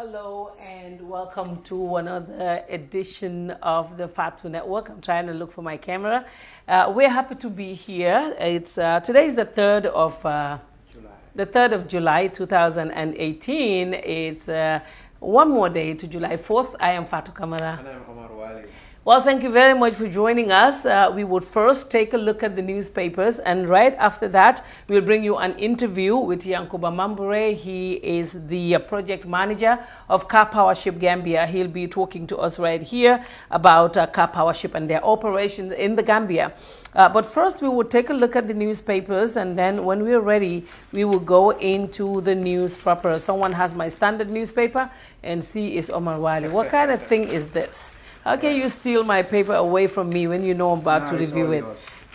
Hello and welcome to another edition of the Fatu Network. I'm trying to look for my camera. We're happy to be here. It's today is the 3rd of July 2018. It's one more day to July 4th. I am Fatu Kamara. And I'm Omar Wali. Well, thank you very much for joining us. We would first take a look at the newspapers, and right after that, we'll bring you an interview with Yankuba Mambure. He is the project manager of Car Powership Gambia. He'll be talking to us right here about Car Powership and their operations in the Gambia. But first, we will take a look at the newspapers, and then when we're ready, we will go into the news proper. Someone has my standard newspaper, and C is Omar Wali. What kind of thing is this? How can you steal my paper away from me when you know I'm about to review it?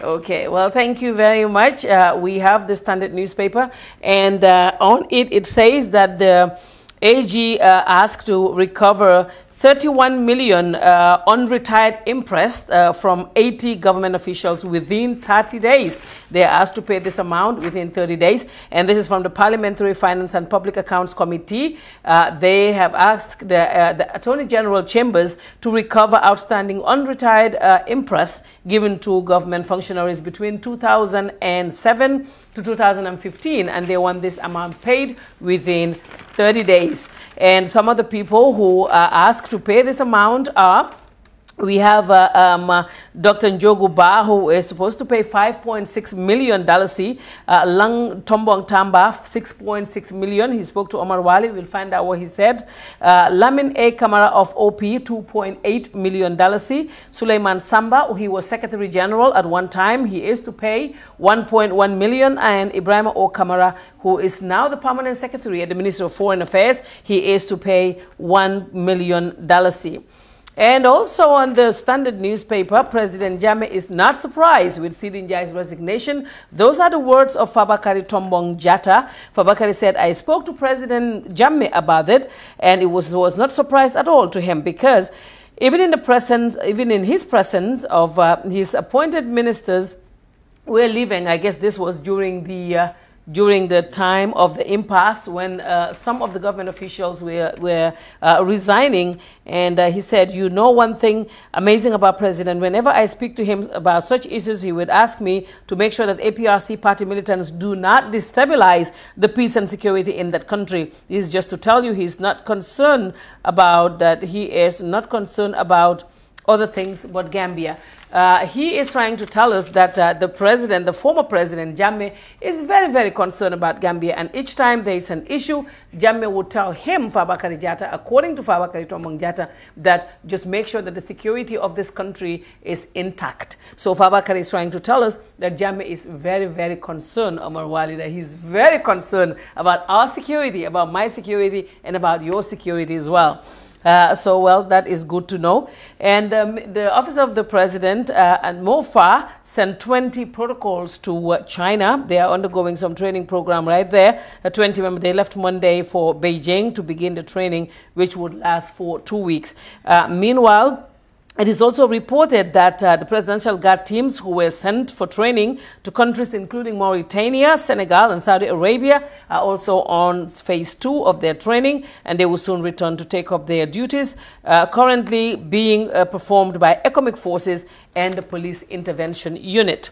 Okay, well, thank you very much. We have the standard newspaper, and on it, it says that the AG asked to recover 31 million unretired interest from 80 government officials within 30 days. They are asked to pay this amount within 30 days. And this is from the Parliamentary Finance and Public Accounts Committee. They have asked the Attorney General Chambers to recover outstanding unretired interest given to government functionaries between 2007 to 2015. And they want this amount paid within 30 days. And some of the people who are asked to pay this amount are, we have Dr. Njogu Ba, who is supposed to pay $5.6 million. Lang Tombong Tamba, $6.6 million. He spoke to Omar Wali. We'll find out what he said. Lamin A. Kamara of OP, $2.8 million. Suleiman Samba, he was Secretary General at one time. He is to pay $1.1 million. And Ibrahim O. Kamara, who is now the Permanent Secretary at the Ministry of Foreign Affairs, he is to pay $1 million. And also on the standard newspaper, President Jammeh is not surprised with Sidi Njai's resignation. Those are the words of Fabakary Tombong Jatta. Fabakary said, I spoke to President Jammeh about it, and it was not surprised at all to him, because even in his presence of his appointed ministers were leaving. I guess this was during the time of the impasse when some of the government officials were resigning. And he said, you know, one thing amazing about President, whenever I speak to him about such issues, he would ask me to make sure that APRC party militants do not destabilize the peace and security in that country. This is just to tell you he's not concerned about that. He is not concerned about other things but Gambia. He is trying to tell us that the former president, Jammeh, is very, very concerned about Gambia. And each time there is an issue, Jammeh would tell him, Fabakary Jatta, according to Fabakary Tombong Jatta, that just make sure that the security of this country is intact. So Fabakary is trying to tell us that Jammeh is very, very concerned, Omar Wali, that he's very concerned about our security, about my security, and about your security as well. Well, that is good to know. And the Office of the President and MOFA sent 20 protocols to China. They are undergoing some training program right there. 20 members, they left Monday for Beijing to begin the training, which would last for 2 weeks. Meanwhile, it is also reported that the presidential guard teams who were sent for training to countries including Mauritania, Senegal, and Saudi Arabia are also on phase 2 of their training, and they will soon return to take up their duties, currently being performed by economic forces and the police intervention unit.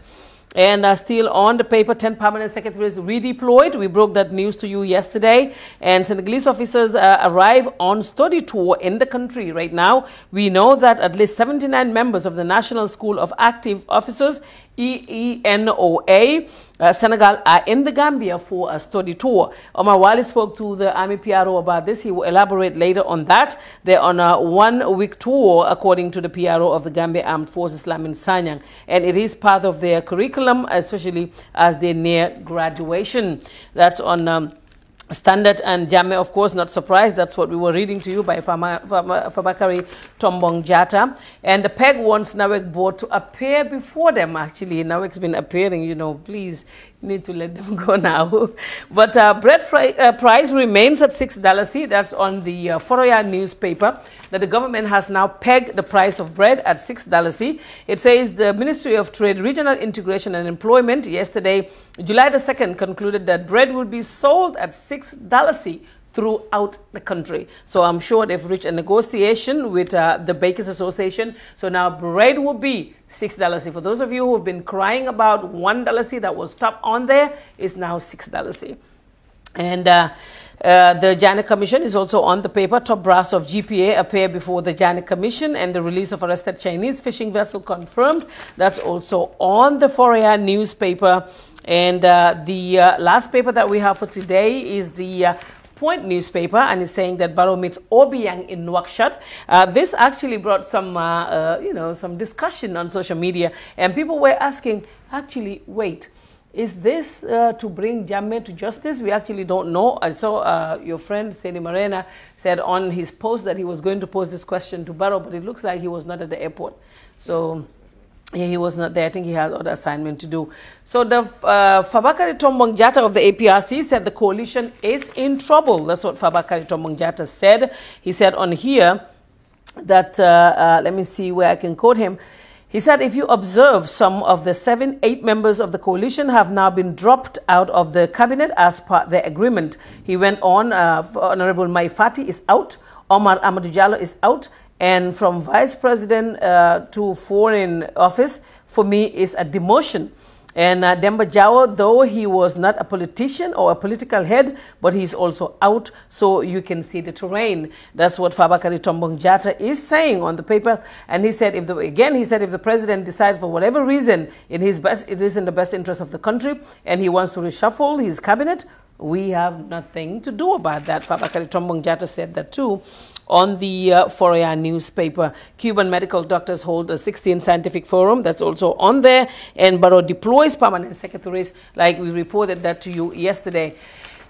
And still on the paper, 10 permanent secretaries redeployed. We broke that news to you yesterday. And Senegalese officers arrive on study tour in the country right now. We know that at least 79 members of the National School of Active Officers, EENOA, Senegal, are in the Gambia for a study tour. Omar Wali spoke to the Army PRO about this. He will elaborate later on that. They're on a 1-week tour, according to the PRO of the Gambia Armed Forces, Lamin Sanyang. And it is part of their curriculum, especially as they near graduation. That's on Standard. And Jammeh, of course, not surprised. That's what we were reading to you by Fabakary Tombong Jatta. And the PEG wants NAWEC board to appear before them. Actually, NAWEC's been appearing, you know, please, you need to let them go now. But bread price remains at $6. That's on the Foroya newspaper. that the government has now pegged the price of bread at $6. It says the Ministry of Trade, Regional Integration and Employment yesterday, July the 2nd, concluded that bread would be sold at $6 throughout the country. So I'm sure they've reached a negotiation with the Bakers Association. So now bread will be $6. For those of you who have been crying about $1 that was top on there, is now $6. And the Janet Commission is also on the paper. Top brass of GPA appear before the Janet Commission, and the release of arrested Chinese fishing vessel confirmed. That's also on the Fourier newspaper. And the last paper that we have for today is the Point newspaper, and it's saying that Barrow meets Obiang in Nouakchott. This actually brought some, some discussion on social media, and people were asking, actually, wait, is this to bring Jammeh to justice? We actually don't know. I saw your friend, Seni Marena, said on his post that he was going to pose this question to Barrow, but it looks like he was not at the airport. So yeah, he was not there. I think he had other assignment to do. So the Fabakary Tombong Jatta of the APRC said the coalition is in trouble. That's what Fabakary Tombong Jatta said. He said on here that, let me see where I can quote him. He said, if you observe, some of the 8 members of the coalition have now been dropped out of the cabinet as per the agreement. He went on, Honorable Mai Fati is out, Omar Amadou Diallo is out, and from vice president to foreign office, for me, is a demotion. And Demba Jawo, though he was not a politician or a political head, but he's also out, so you can see the terrain. That's what Fabakary Tombong Jatta is saying on the paper. And he said, if the president decides for whatever reason it is in the best interest of the country, and he wants to reshuffle his cabinet, we have nothing to do about that. Fabakary Tombong Jatta said that too on the Fourier newspaper. Cuban medical doctors hold a 16th scientific forum. That's also on there. And Barrow deploys permanent secretaries, like we reported that to you yesterday.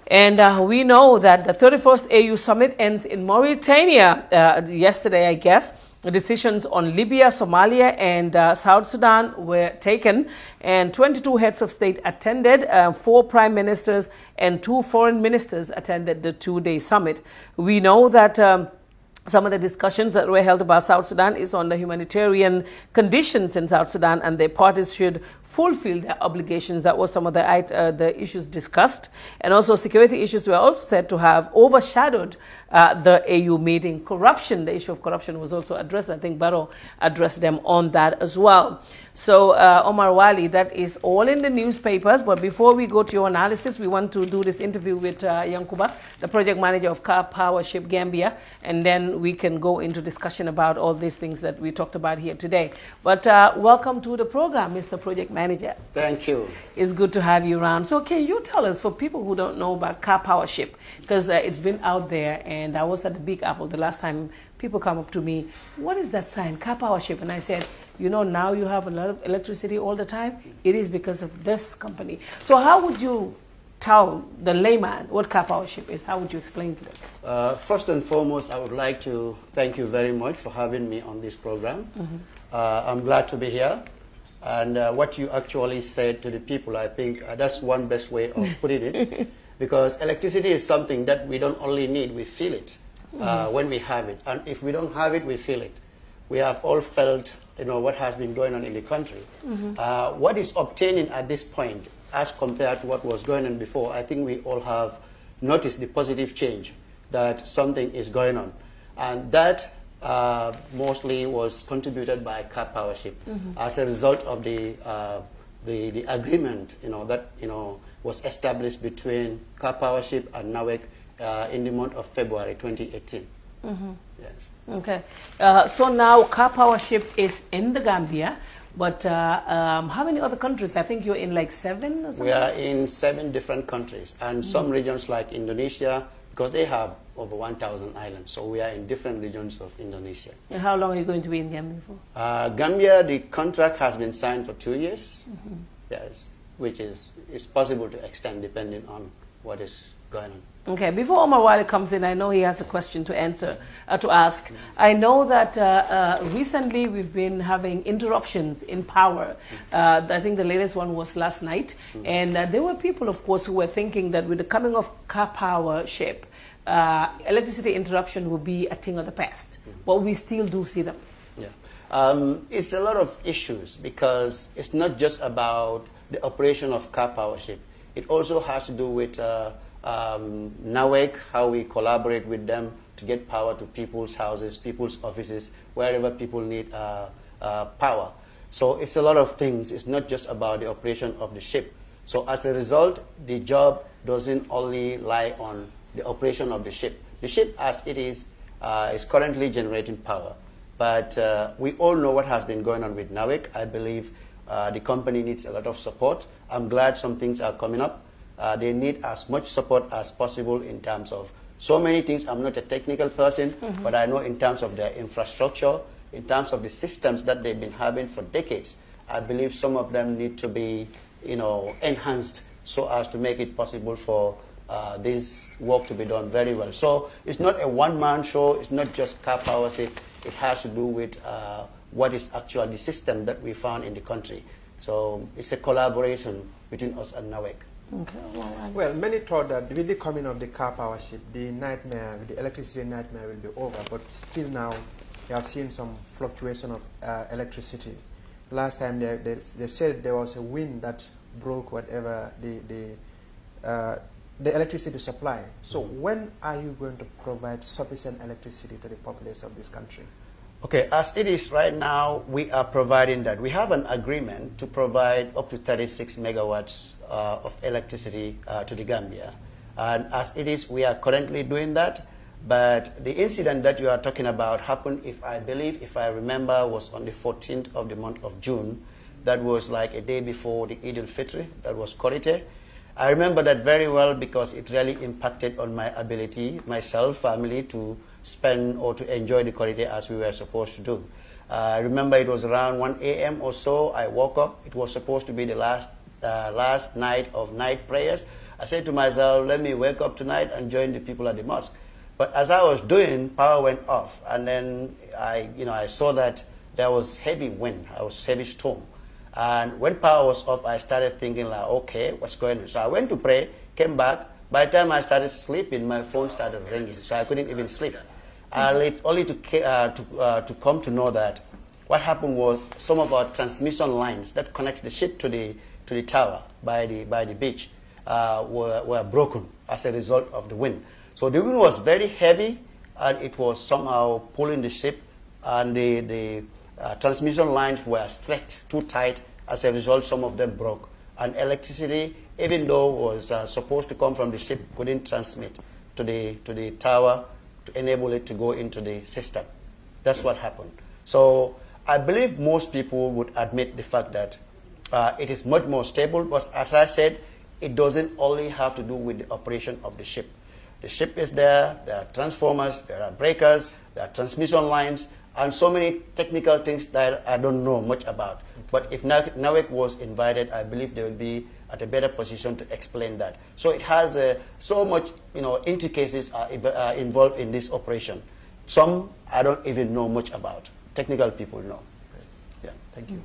And we know that the 31st AU summit ends in Mauritania yesterday, I guess. The decisions on Libya, Somalia, and South Sudan were taken, and 22 heads of state attended, 4 prime ministers and 2 foreign ministers attended the 2-day summit. We know that some of the discussions that were held about South Sudan is on the humanitarian conditions in South Sudan, and the parties should fulfill their obligations. That was some of the issues discussed. And also security issues were also said to have overshadowed the AU meeting. Corruption, the issue of corruption was also addressed. I think Barrow addressed them on that as well. So Omar Wali, that is all in the newspapers. But before we go to your analysis, we want to do this interview with Yankuba, the project manager of Car Power Ship Gambia, and then we can go into discussion about all these things that we talked about here today. But welcome to the program, Mr. Project Manager. Thank you. It's good to have you around. So can you tell us, for people who don't know about Car Power Ship, because it's been out there, and I was at the Big Apple the last time. People come up to me, what is that sign, Car Power Ship? And I said, you know, now you have a lot of electricity all the time. It is because of this company. So how would you tell the layman what Car Power Ship is? How would you explain to them? First and foremost, I would like to thank you very much for having me on this program. I'm glad to be here. And what you actually said to the people, I think that's one best way of putting it. Because electricity is something that we don't only need, we feel it. When we have it, and if we don't have it, we feel it. We have all felt, you know, what has been going on in the country. What is obtaining at this point, as compared to what was going on before, I think we all have noticed the positive change that something is going on, and that mostly was contributed by Car Power Ship as a result of the agreement, you know, that was established between Car Power Ship and NAWEC in the month of February 2018. Yes. Okay. So now Car Power Ship is in the Gambia, but how many other countries? I think you're in like 7 or something? We are in 7 different countries, and some regions like Indonesia, because they have over 1,000 islands, so we are in different regions of Indonesia. And how long are you going to be in Gambia for? Gambia, the contract has been signed for 2 years, yes, which is possible to extend depending on what is going on. Okay, before Omar Wale comes in, I know he has a question to answer, to ask. I know that recently we've been having interruptions in power. I think the latest one was last night. And there were people, of course, who were thinking that with the coming of Car Power Ship, electricity interruption will be a thing of the past. But we still do see them. Yeah. It's a lot of issues, because it's not just about the operation of Car Power Ship. It also has to do with NAWEC, how we collaborate with them to get power to people's houses, people's offices, wherever people need power. So it's a lot of things. It's not just about the operation of the ship. So as a result, the job doesn't only lie on the operation of the ship. The ship, as it is currently generating power. But we all know what has been going on with NAWEC. I believe the company needs a lot of support. I'm glad some things are coming up. They need as much support as possible in terms of so many things. I'm not a technical person, but I know in terms of their infrastructure, in terms of the systems that they've been having for decades, I believe some of them need to be, enhanced so as to make it possible for this work to be done very well. So it's not a one-man show. It's not just car power ship. It has to do with what is actually the system that we found in the country. So it's a collaboration between us and NAWEC. Okay. Well, many thought that with the coming of the car power ship, the nightmare, the electricity nightmare will be over. But still now, you have seen some fluctuation of electricity. Last time they said there was a wind that broke whatever the electricity supply. So when are you going to provide sufficient electricity to the populace of this country? Okay, as it is right now, we are providing that. We have an agreement to provide up to 36 megawatts of electricity to the Gambia. And as it is, we are currently doing that. But the incident that you are talking about happened, if I remember, was on the 14th of the month of June. That was like a day before the Eid al-Fitr. That was Korite. I remember that very well because it really impacted on my ability, myself, family, to spend or to enjoy the Korite as we were supposed to do. I remember it was around 1 a.m. or so. I woke up. It was supposed to be the last night of night prayers. I said to myself, let me wake up tonight and join the people at the mosque. But as I was doing, power went off, and then I saw that there was heavy wind, there was heavy storm. And when power was off, I started thinking like, okay, what's going on? So I went to pray, came back. By the time I started sleeping, my phone started ringing, so I couldn't even sleep. Only to come to know that what happened was some of our transmission lines that connect the ship to the tower by the beach were broken as a result of the wind. So the wind was very heavy, and it was somehow pulling the ship, and the transmission lines were stretched too tight. As a result, some of them broke. And electricity, even though it was supposed to come from the ship, couldn't transmit to the tower to enable it to go into the system. That's what happened. So I believe most people would admit the fact that it is much more stable, but as I said, it doesn't only have to do with the operation of the ship. The ship is there are transformers, there are breakers, there are transmission lines, and so many technical things that I don't know much about. Okay. But if NAWEC was invited, I believe they would be at a better position to explain that. So it has so much, intricacies are involved in this operation. Some I don't even know much about. Technical people know. Yeah. Thank you.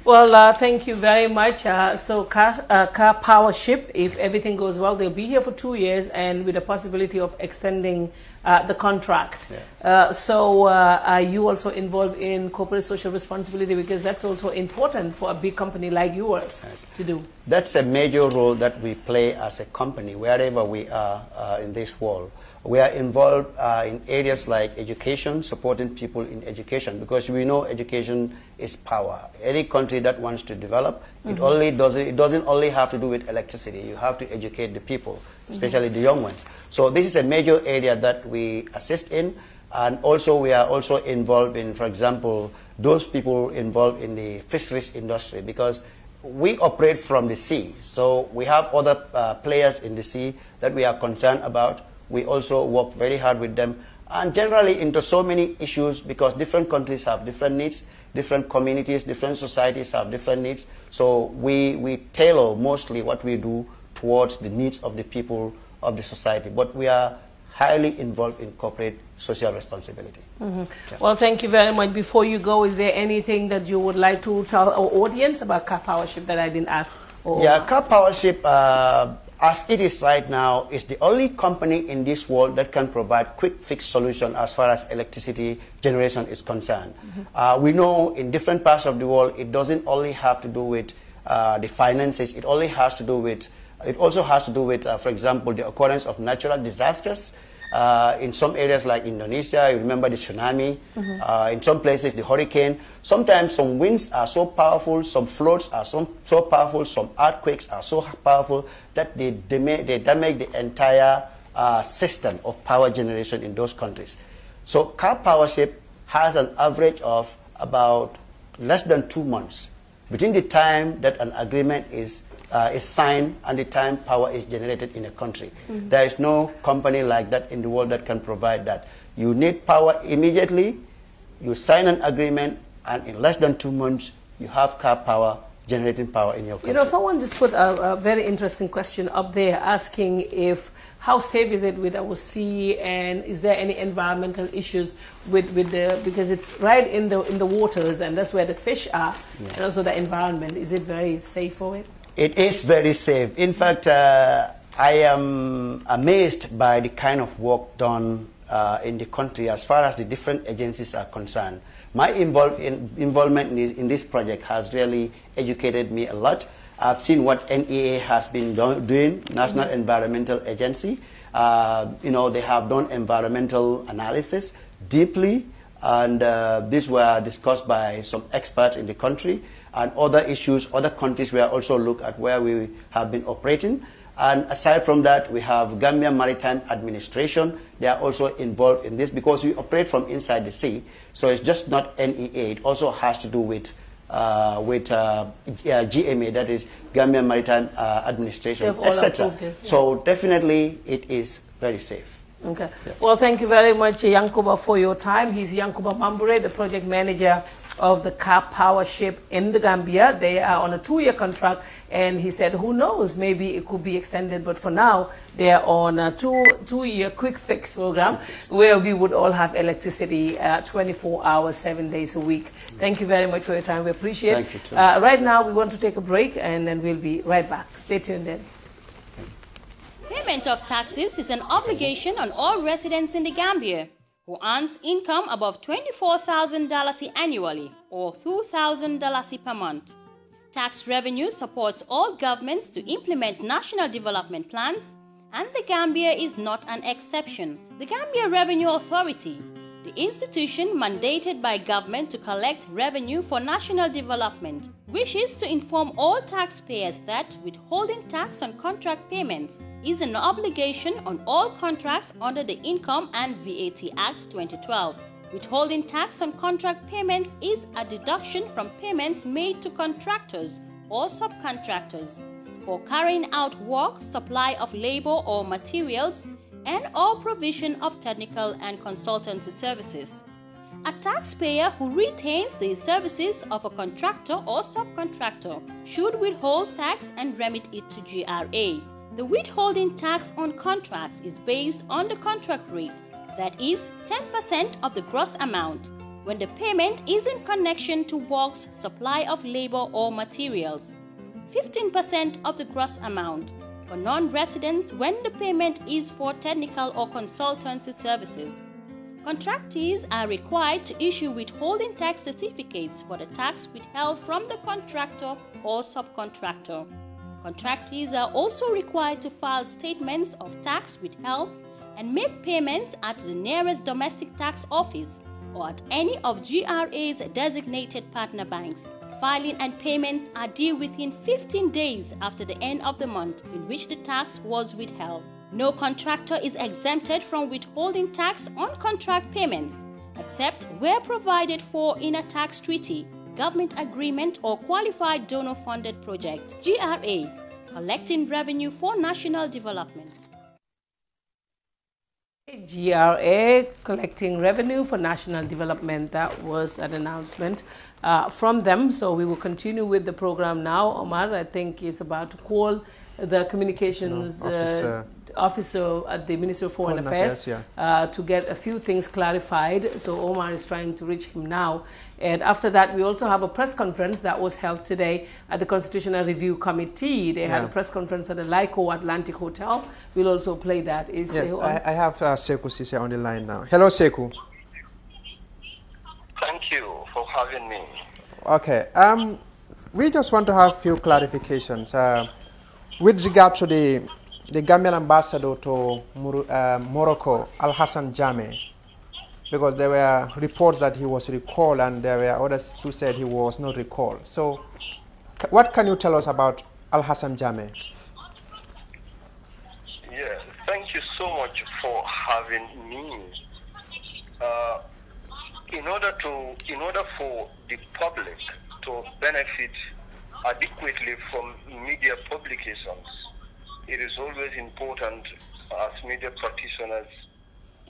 Well, thank you very much. So car power ship, if everything goes well, they'll be here for 2 years and with the possibility of extending the contract. Yes. So are you also involved in corporate social responsibility, because that's also important for a big company like yours to do? That's a major role that we play as a company wherever we are in this world. We are involved in areas like education, supporting people in education, because we know education is power. Any country that wants to develop, it doesn't only have to do with electricity. You have to educate the people, especially the young ones. So this is a major area that we assist in, and also we are also involved in, for example, those people involved in the fisheries industry, because we operate from the sea. So we have other players in the sea that we are concerned about. We also work very hard with them, and generally into so many issues, because different countries have different needs, different communities, different societies have different needs. So we tailor mostly what we do towards the needs of the people of the society. But we are highly involved in corporate social responsibility. Yeah. Well, thank you very much. Before you go, is there anything that you would like to tell our audience about Car Powership that I didn't ask? Yeah, Car Powership, as it is right now, is the only company in this world that can provide quick fix solution as far as electricity generation is concerned. We know in different parts of the world, it doesn't only have to do with the finances, it only has to do with It also has to do with, for example, the occurrence of natural disasters. In some areas like Indonesia, you remember the tsunami. In some places, the hurricane. Sometimes some winds are so powerful, some floods are so powerful, some earthquakes are so powerful that they damage the entire system of power generation in those countries. So Car Powership has an average of about less than 2 months between the time that an agreement is signed and the time power is generated in a country. There is no company like that in the world that can provide that. You need power immediately, you sign an agreement, and in less than 2 months, you have car power, generating power in your country. You know, someone just put a very interesting question up there asking if how safe is it with our sea, and is there any environmental issues with the, because it's right in the waters and that's where the fish are, and also the environment. Is it very safe for it? It is very safe. In fact, I am amazed by the kind of work done in the country as far as the different agencies are concerned. My involvement in this project has really educated me a lot. I've seen what NEA has been doing, National Environmental Agency. You know, they have done environmental analysis deeply, and these were discussed by some experts in the country, and other issues, other countries were also looked at where we have been operating. And aside from that, we have Gambia Maritime Administration. They are also involved in this because we operate from inside the sea. So it's just not NEA. It also has to do with GMA, that is Gambia Maritime Administration, etc. So definitely it is very safe. Okay. Yes. Well, thank you very much, Yankuba, for your time. He's Yankuba Mambure, the project manager of the Car Powership in the Gambia. They are on a 2-year contract, and he said, who knows, maybe it could be extended, but for now, they are on a two-year quick fix program where we would all have electricity 24 hours, 7 days a week. Thank you very much for your time. We appreciate it. Thank you, too. Right now, we want to take a break, and then we'll be right back. Stay tuned then. Payment of taxes is an obligation on all residents in the Gambia who earns income above $24,000 annually or $2,000 per month. Tax revenue supports all governments to implement national development plans, and the Gambia is not an exception. The Gambia Revenue Authority, the institution mandated by government to collect revenue for national development, wishes to inform all taxpayers that withholding tax on contract payments is an obligation on all contracts under the Income and VAT Act 2012. Withholding tax on contract payments is a deduction from payments made to contractors or subcontractors for carrying out work, supply of labor or materials, and/or provision of technical and consultancy services. A taxpayer who retains the services of a contractor or subcontractor should withhold tax and remit it to GRA. The withholding tax on contracts is based on the contract rate, that is 10% of the gross amount, when the payment is in connection to works, supply of labor or materials. 15% of the gross amount for non-residents when the payment is for technical or consultancy services. Contractees are required to issue withholding tax certificates for the tax withheld from the contractor or subcontractor. Contractees are also required to file statements of tax withheld and make payments at the nearest domestic tax office or at any of GRA's designated partner banks. Filing and payments are due within 15 days after the end of the month in which the tax was withheld. No contractor is exempted from withholding tax on contract payments, except where provided for in a tax treaty, government agreement, or qualified donor-funded project. GRA, collecting revenue for national development. GRA, collecting revenue for national development. That was an announcement from them. So we will continue with the program now. Omar, I think, is about to call the communications officer at the Ministry of Foreign Affairs to get a few things clarified. So Omar is trying to reach him now. And after that, we also have a press conference that was held today at the Constitutional Review Committee. They had a press conference at the Lyco Atlantic Hotel. We'll also play that. Is yes, I have Sekou Sise on the line now. Hello, Sekou. Thank you for having me. Okay. We just want to have a few clarifications. with regard to the Gambian ambassador to Morocco, Al Hassan Jame, because there were reports that he was recalled and there were others who said he was not recalled. So what can you tell us about Al Hassan Jame? Yeah, thank you so much for having me. In order for the public to benefit adequately from media publications, it is always important as media practitioners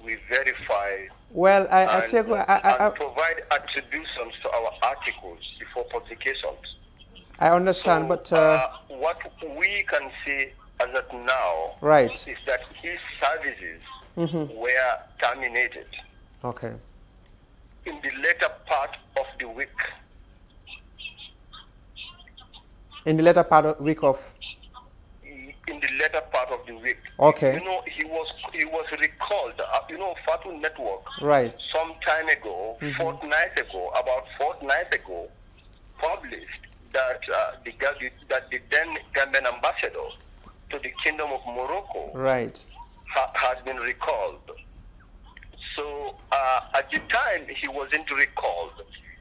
we verify and provide attributions to our articles before publications. I understand, so, but what we can say as of now is that his services were terminated. Okay. In the later part of the week. In the later part of week of. In the later part of the week. Okay. You know, he was recalled. You know, Fatu Network. Right. Some time ago, about fortnight ago, published that the then Gambian ambassador to the Kingdom of Morocco. Right. Has been recalled. So at the time he wasn't recalled.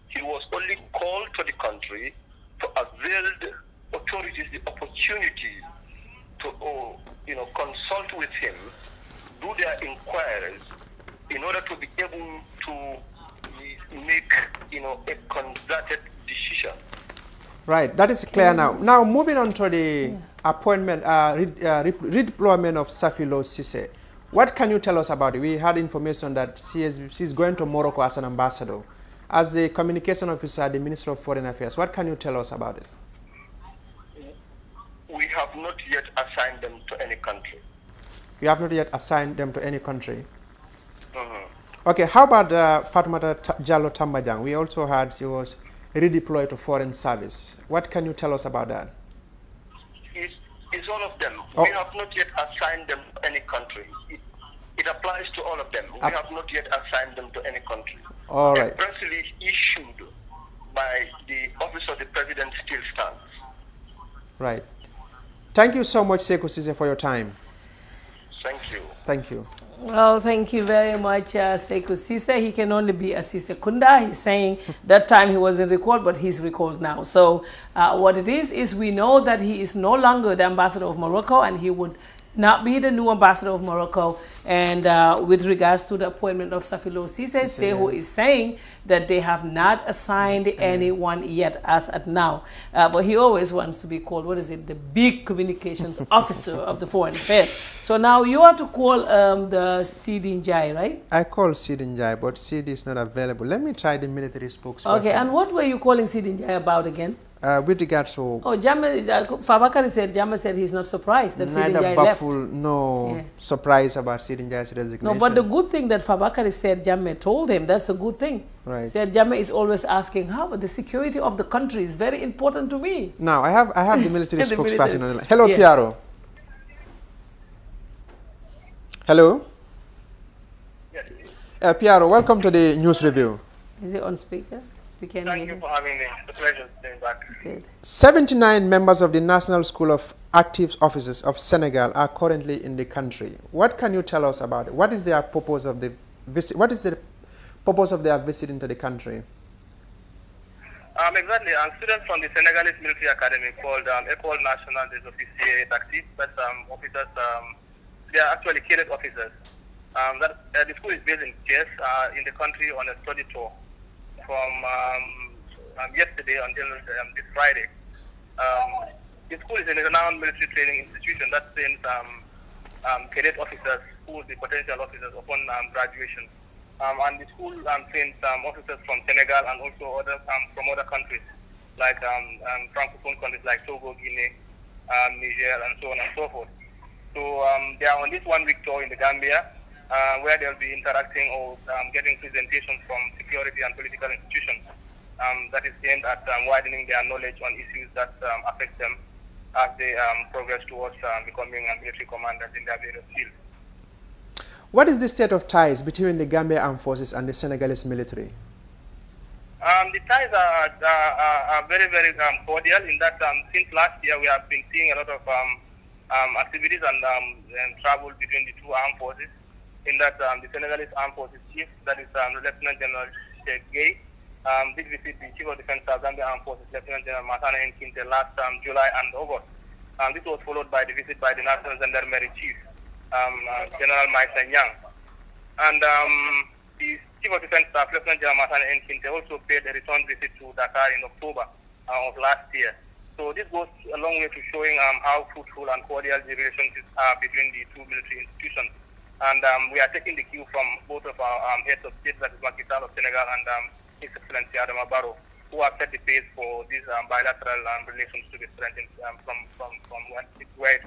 He was only called to the country to avail the authorities the opportunity to consult with him, do their inquiries in order to be able to make a concerted decision. Right, that is clear now. Now moving on to the appointment, redeployment of Safilo Cisse. What can you tell us about it? We had information that she's going to Morocco as an ambassador. As the communication officer at the Ministry of Foreign Affairs, what can you tell us about this? We have not yet assigned them to any country. You have not yet assigned them to any country? Okay, how about Fatoumata Jallow Tambajang? We also heard she was redeployed to foreign service. What can you tell us about that? It's all of them. We have not yet assigned them to any country. It applies to all of them. We have not yet assigned them to any country. All right. The press release issued by the Office of the President still stands. Right. Thank you so much, Sekou Cisse, for your time. Thank you. Thank you. Well, thank you very much, Sekou Cisse. He can only be a Cisse Kunda. He's saying that time he wasn't recalled, but he's recalled now. So what it is we know that he is no longer the ambassador of Morocco, and he would not be the new ambassador of Morocco. And with regards to the appointment of Safilo Cisse, Sekou is saying that they have not assigned anyone yet as at now. But he always wants to be called, what is it, the big communications officer of the foreign affairs. So now you are to call the Sidi Njai, right? I called Sidi Njai, but Sidi is not available. Let me try the military spokesperson. Okay, and what were you calling Sidi Njai about again? With regards to... Oh, Fabakary said, Jama said he's not surprised that Sidi Njai left. No surprise about Sidi Njai's resignation. No, but the good thing that Fabakary said Jammeh told him, that's a good thing. Right. Said Jammeh is always asking, how about the security of the country is very important to me. Now, I have the military spokesperson on the line. Hello, Yeah. Piero. Yes. Hello? Piero, welcome to the news review. Is it on speaker? We can Thank hear you him. for having me. It's a pleasure being back. Good. 79 members of the National School of Active Officers of Senegal are currently in the country. What can you tell us about it? What is their purpose of the visit? What is the purpose of their visit into the country? Exactly. Students from the Senegalese Military Academy called École Nationale des Officiers d'Actifs. That's officers. They are actually cadet officers. The school is based in Thiès, in the country, on a study tour from yesterday until this Friday. The school is a renowned military training institution that trains cadet officers who will be potential officers upon graduation. And the school trains officers from Senegal and also from other countries, like Francophone countries like Togo, Guinea, Niger, and so on and so forth. So they are on this one-week tour in the Gambia, where they'll be interacting or getting presentations from security and political institutions that is aimed at widening their knowledge on issues that affect them as they progress towards becoming military commanders in their various fields. What is the state of ties between the Gambia Armed Forces and the Senegalese military? The ties are very, very cordial in that since last year we have been seeing a lot of activities and travel between the two armed forces. In that, the Senegalese Armed Forces Chief, that is Lieutenant General Sheikh Gay, did visit the Chief of Defense of Gambia Armed Forces, Lieutenant General Matana Nkinte, last July and August. This was followed by the visit by the National Gendarmerie Chief, General Maisa Nyang. And the Chief of Defense Staff, Lieutenant General Matana Nkinte, also paid a return visit to Dakar in October of last year. So this goes a long way to showing how fruitful and cordial the relationships are between the two military institutions. And we are taking the cue from both of our heads of state, that is Macky Sall of Senegal and His Excellency Adama Barrow, who have set the pace for these bilateral relations to be strengthened from where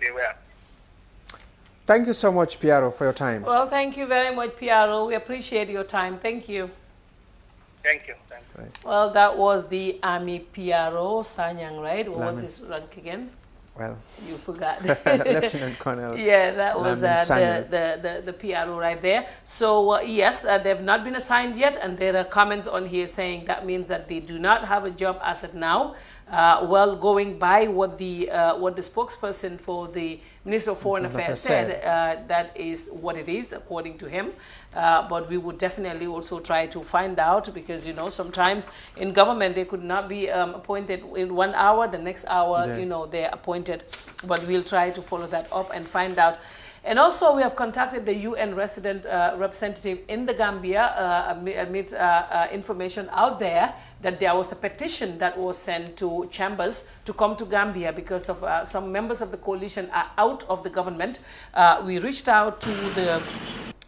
they were. Thank you so much, Piero, for your time. Well, thank you very much, Piero. We appreciate your time. Thank you. Thank you. Thank you. Right. Well, that was the Army Piero Sanyang, right? What was his rank again? Well, you forgot. Lieutenant Colonel. Yeah, that was the PRO right there. So yes, they've not been assigned yet, and there are comments on here saying that means that they do not have a job as of now. Well, going by what the spokesperson for the Minister of Foreign Affairs said, that is what it is according to him. But we would definitely also try to find out, because, you know, sometimes in government they could not be appointed in 1 hour, the next hour, you know, they're appointed. But we'll try to follow that up and find out. And also we have contacted the UN resident representative in the Gambia amid information out there that there was a petition that was sent to Chambers to come to Gambia because of some members of the coalition are out of the government. We reached out to the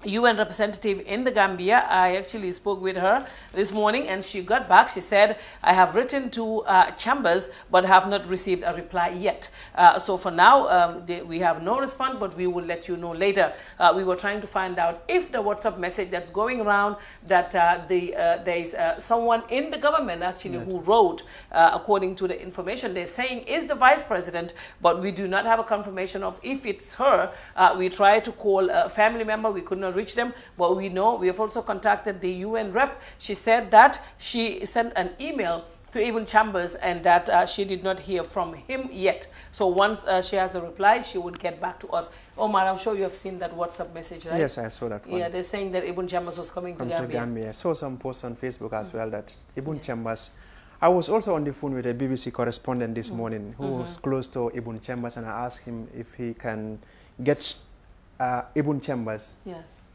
UN representative in the Gambia. I actually spoke with her this morning and she got back. She said, I have written to Chambers but have not received a reply yet. So for now, we have no response, but we will let you know later. We were trying to find out if the WhatsApp message that's going around that there is someone in the government actually who wrote, according to the information they're saying is the vice president, but we do not have a confirmation of if it's her. We tried to call a family member. We could not reach them, but we know we have also contacted the UN rep. She said that she sent an email to Ibn Chambers and that she did not hear from him yet. So once she has a reply, she would get back to us. Omar, I'm sure you have seen that WhatsApp message, right? Yes, I saw that one. Yeah, they're saying that Ibn Chambers was coming to Gambia. I saw some posts on Facebook as well that Ibn Chambers. I was also on the phone with a BBC correspondent this morning who was close to Ibn Chambers, and I asked him if he can get Ibn Chambers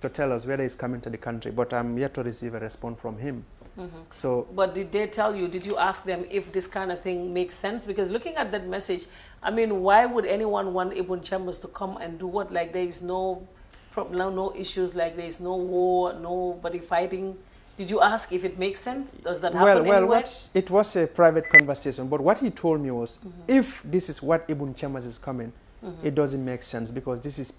to tell us whether he's coming to the country, but I'm yet to receive a response from him. So, but did they tell you, did you ask them if this kind of thing makes sense? Because looking at that message, I mean, why would anyone want Ibn Chambers to come and do what? Like there is no problem, no issues, like there is no war, nobody fighting. Did you ask if it makes sense? Does that happen anywhere? It was a private conversation, but what he told me was, if this is what Ibn Chambers is coming, it doesn't make sense because this is